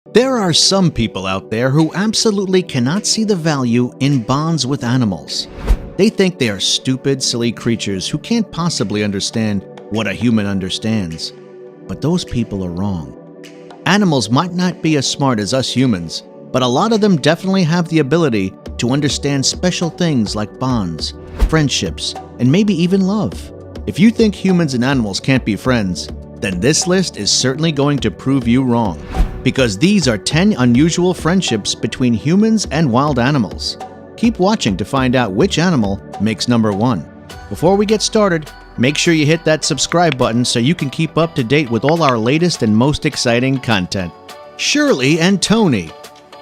There are some people out there who absolutely cannot see the value in bonds with animals. They think they are stupid, silly creatures who can't possibly understand what a human understands. But those people are wrong. Animals might not be as smart as us humans, but a lot of them definitely have the ability to understand special things like bonds, friendships, and maybe even love. If you think humans and animals can't be friends, then this list is certainly going to prove you wrong. Because these are 10 unusual friendships between humans and wild animals. Keep watching to find out which animal makes number 1. Before we get started, make sure you hit that subscribe button so you can keep up to date with all our latest and most exciting content. Shirley and Tony.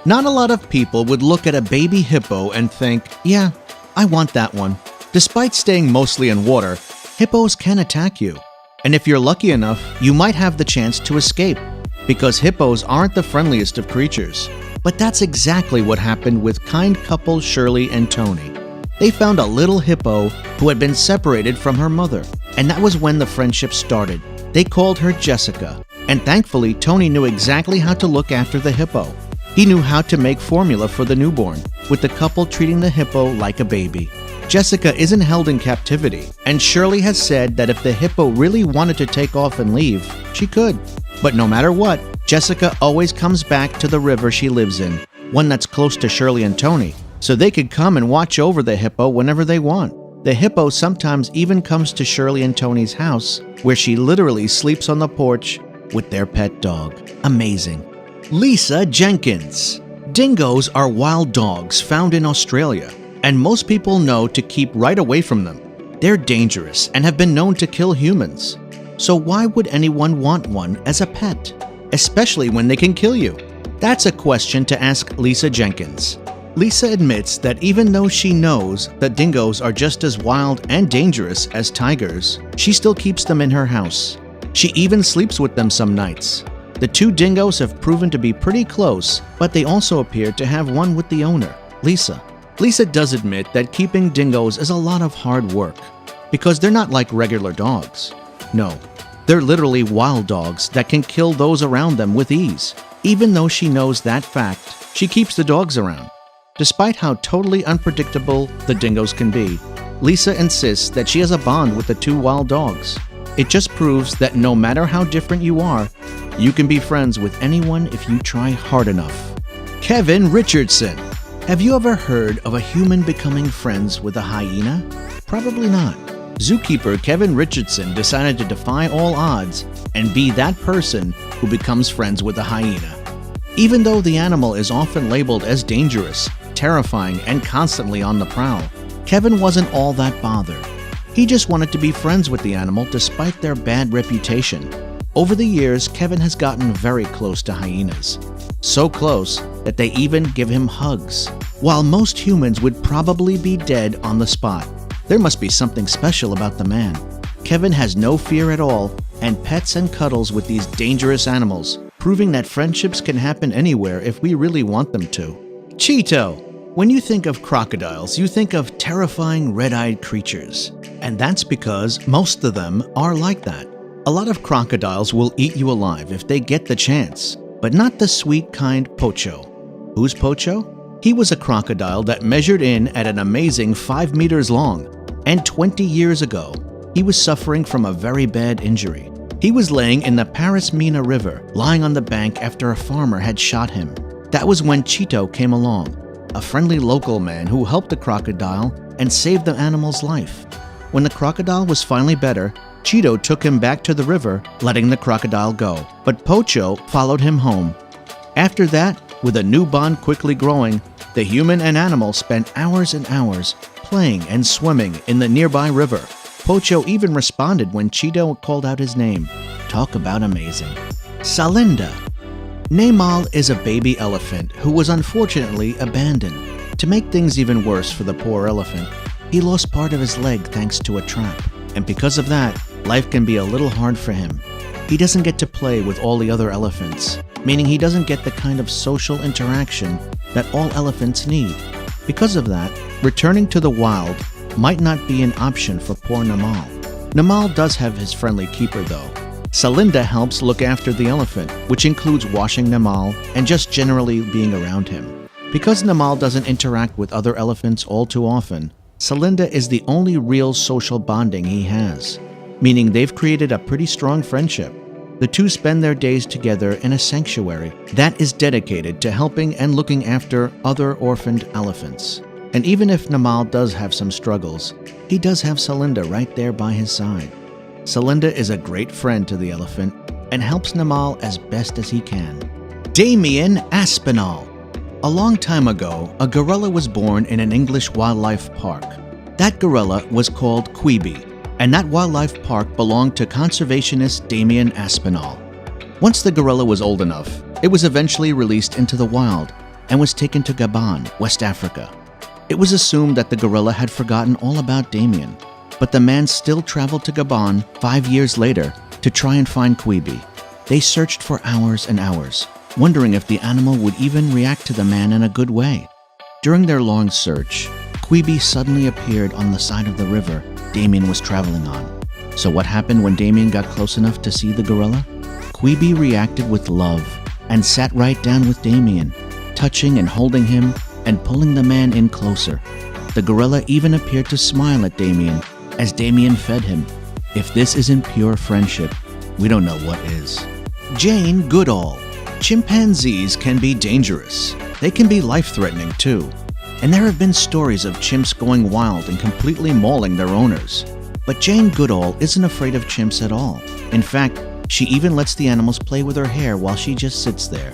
Not a lot of people would look at a baby hippo and think, yeah, I want that one. Despite staying mostly in water, hippos can attack you. And if you're lucky enough, you might have the chance to escape. Because hippos aren't the friendliest of creatures. But that's exactly what happened with kind couple Shirley and Tony. They found a little hippo who had been separated from her mother, and that was when the friendship started. They called her Jessica, and thankfully Tony knew exactly how to look after the hippo. He knew how to make formula for the newborn, with the couple treating the hippo like a baby. Jessica isn't held in captivity, and Shirley has said that if the hippo really wanted to take off and leave, she could. But no matter what, Jessica always comes back to the river she lives in, one that's close to Shirley and Tony, so they could come and watch over the hippo whenever they want. The hippo sometimes even comes to Shirley and Tony's house, where she literally sleeps on the porch with their pet dog. Amazing. Lisa Jenkins. Dingoes are wild dogs found in Australia, and most people know to keep right away from them. They're dangerous and have been known to kill humans. So why would anyone want one as a pet, especially when they can kill you? That's a question to ask Lisa Jenkins. Lisa admits that even though she knows that dingoes are just as wild and dangerous as tigers, she still keeps them in her house. She even sleeps with them some nights. The two dingoes have proven to be pretty close, but they also appear to have one with the owner, Lisa. Lisa does admit that keeping dingoes is a lot of hard work, because they're not like regular dogs. No, they're literally wild dogs that can kill those around them with ease. Even though she knows that fact, she keeps the dogs around. Despite how totally unpredictable the dingoes can be, Lisa insists that she has a bond with the two wild dogs. It just proves that no matter how different you are, you can be friends with anyone if you try hard enough. Kevin Richardson. Have you ever heard of a human becoming friends with a hyena? Probably not. Zookeeper Kevin Richardson decided to defy all odds and be that person who becomes friends with a hyena. Even though the animal is often labeled as dangerous, terrifying, and constantly on the prowl, Kevin wasn't all that bothered. He just wanted to be friends with the animal despite their bad reputation. Over the years, Kevin has gotten very close to hyenas. So close that they even give him hugs. While most humans would probably be dead on the spot, there must be something special about the man. Kevin has no fear at all and pets and cuddles with these dangerous animals, proving that friendships can happen anywhere if we really want them to. Cheeto. When you think of crocodiles, you think of terrifying red-eyed creatures. And that's because most of them are like that. A lot of crocodiles will eat you alive if they get the chance, but not the sweet kind Pocho. Who's Pocho? He was a crocodile that measured in at an amazing 5 meters long. And 20 years ago, he was suffering from a very bad injury. He was laying in the Paris-Mina River, lying on the bank after a farmer had shot him. That was when Cheeto came along, a friendly local man who helped the crocodile and saved the animal's life. When the crocodile was finally better, Cheeto took him back to the river, letting the crocodile go. But Pocho followed him home. After that, with a new bond quickly growing, the human and animal spent hours and hours playing and swimming in the nearby river. Pocho even responded when Cheeto called out his name. Talk about amazing. Salinda. Neymal is a baby elephant who was unfortunately abandoned. To make things even worse for the poor elephant, he lost part of his leg thanks to a trap. And because of that, life can be a little hard for him. He doesn't get to play with all the other elephants, meaning he doesn't get the kind of social interaction that all elephants need. Because of that, returning to the wild might not be an option for poor Neymal. Neymal does have his friendly keeper though. Salinda helps look after the elephant, which includes washing Namal and just generally being around him. Because Namal doesn't interact with other elephants all too often, Salinda is the only real social bonding he has, meaning they've created a pretty strong friendship. The two spend their days together in a sanctuary that is dedicated to helping and looking after other orphaned elephants. And even if Namal does have some struggles, he does have Salinda right there by his side. Salinda is a great friend to the elephant and helps Namal as best as he can. Damien Aspinall. A long time ago, a gorilla was born in an English wildlife park. That gorilla was called Queeby, and that wildlife park belonged to conservationist Damien Aspinall. Once the gorilla was old enough, it was eventually released into the wild and was taken to Gabon, West Africa. It was assumed that the gorilla had forgotten all about Damien, but the man still traveled to Gabon 5 years later to try and find Queeby. They searched for hours and hours, wondering if the animal would even react to the man in a good way. During their long search, Queeby suddenly appeared on the side of the river Damien was traveling on. So what happened when Damien got close enough to see the gorilla? Queeby reacted with love and sat right down with Damien, touching and holding him and pulling the man in closer. The gorilla even appeared to smile at Damien as Damien fed him. If this isn't pure friendship, we don't know what is. Jane Goodall. Chimpanzees can be dangerous. They can be life-threatening too. And there have been stories of chimps going wild and completely mauling their owners. But Jane Goodall isn't afraid of chimps at all. In fact, she even lets the animals play with her hair while she just sits there.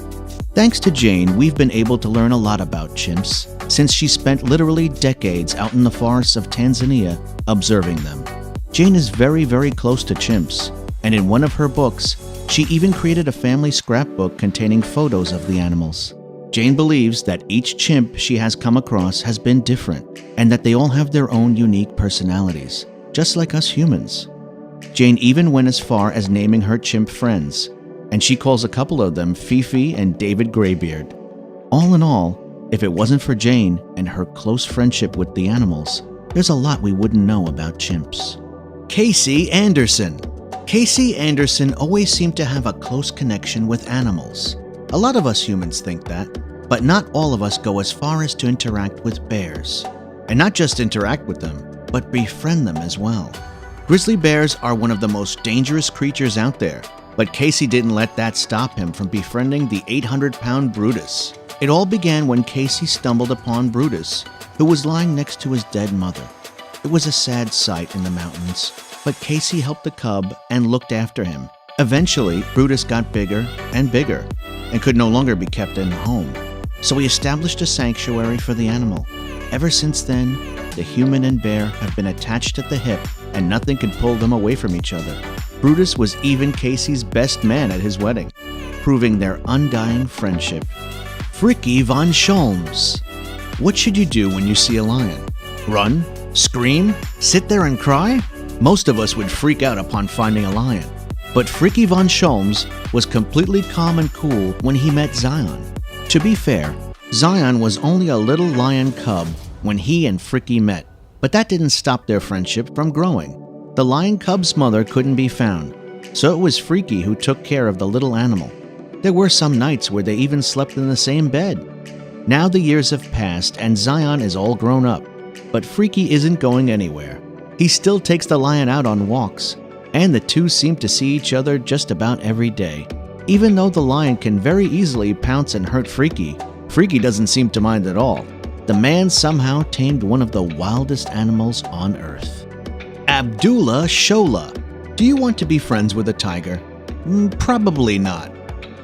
Thanks to Jane, we've been able to learn a lot about chimps, since she spent literally decades out in the forests of Tanzania observing them. Jane is very, very close to chimps, and in one of her books, she even created a family scrapbook containing photos of the animals. Jane believes that each chimp she has come across has been different, and that they all have their own unique personalities, just like us humans. Jane even went as far as naming her chimp friends, and she calls a couple of them Fifi and David Greybeard. All in all, if it wasn't for Jane and her close friendship with the animals, there's a lot we wouldn't know about chimps. Casey Anderson. Casey Anderson always seemed to have a close connection with animals. A lot of us humans think that, but not all of us go as far as to interact with bears. And not just interact with them, but befriend them as well. Grizzly bears are one of the most dangerous creatures out there, but Casey didn't let that stop him from befriending the 800-pound Brutus. It all began when Casey stumbled upon Brutus, who was lying next to his dead mother. It was a sad sight in the mountains, but Casey helped the cub and looked after him. Eventually, Brutus got bigger and bigger and could no longer be kept in the home. So he established a sanctuary for the animal. Ever since then, the human and bear have been attached at the hip and nothing can pull them away from each other. Brutus was even Casey's best man at his wedding, proving their undying friendship. Frickie von Scholms. What should you do when you see a lion? Run? Scream? Sit there and cry? Most of us would freak out upon finding a lion. But Frickie von Scholms was completely calm and cool when he met Zion. To be fair, Zion was only a little lion cub when he and Frickie met, but that didn't stop their friendship from growing. The lion cub's mother couldn't be found, so it was Frickie who took care of the little animal. There were some nights where they even slept in the same bed. Now the years have passed and Zion is all grown up, but Frickie isn't going anywhere. He still takes the lion out on walks, and the two seem to see each other just about every day. Even though the lion can very easily pounce and hurt Frickie, Frickie doesn't seem to mind at all. The man somehow tamed one of the wildest animals on earth. Abdullah Shola. Do you want to be friends with a tiger? Probably not.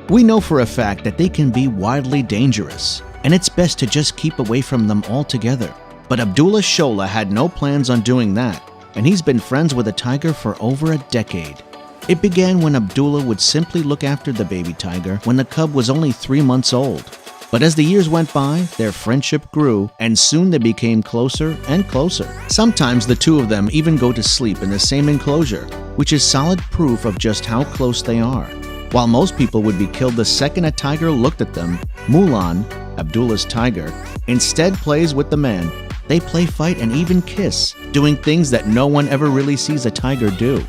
We know for a fact that they can be wildly dangerous, and it's best to just keep away from them altogether. But Abdullah Shola had no plans on doing that, and he's been friends with a tiger for over a decade. It began when Abdullah would simply look after the baby tiger when the cub was only 3 months old. But as the years went by, their friendship grew, and soon they became closer and closer. Sometimes the two of them even go to sleep in the same enclosure, which is solid proof of just how close they are. While most people would be killed the second a tiger looked at them, Mulan, Abdullah's tiger, instead plays with the man. They play fight and even kiss, doing things that no one ever really sees a tiger do.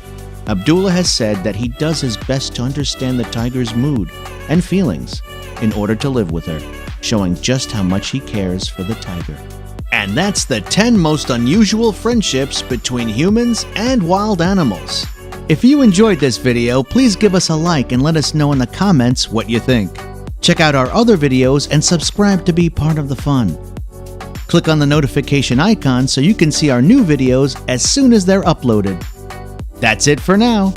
Abdullah has said that he does his best to understand the tiger's mood and feelings in order to live with her, showing just how much he cares for the tiger. And that's the 10 most unusual friendships between humans and wild animals. If you enjoyed this video, please give us a like and let us know in the comments what you think. Check out our other videos and subscribe to be part of the fun. Click on the notification icon so you can see our new videos as soon as they're uploaded. That's it for now.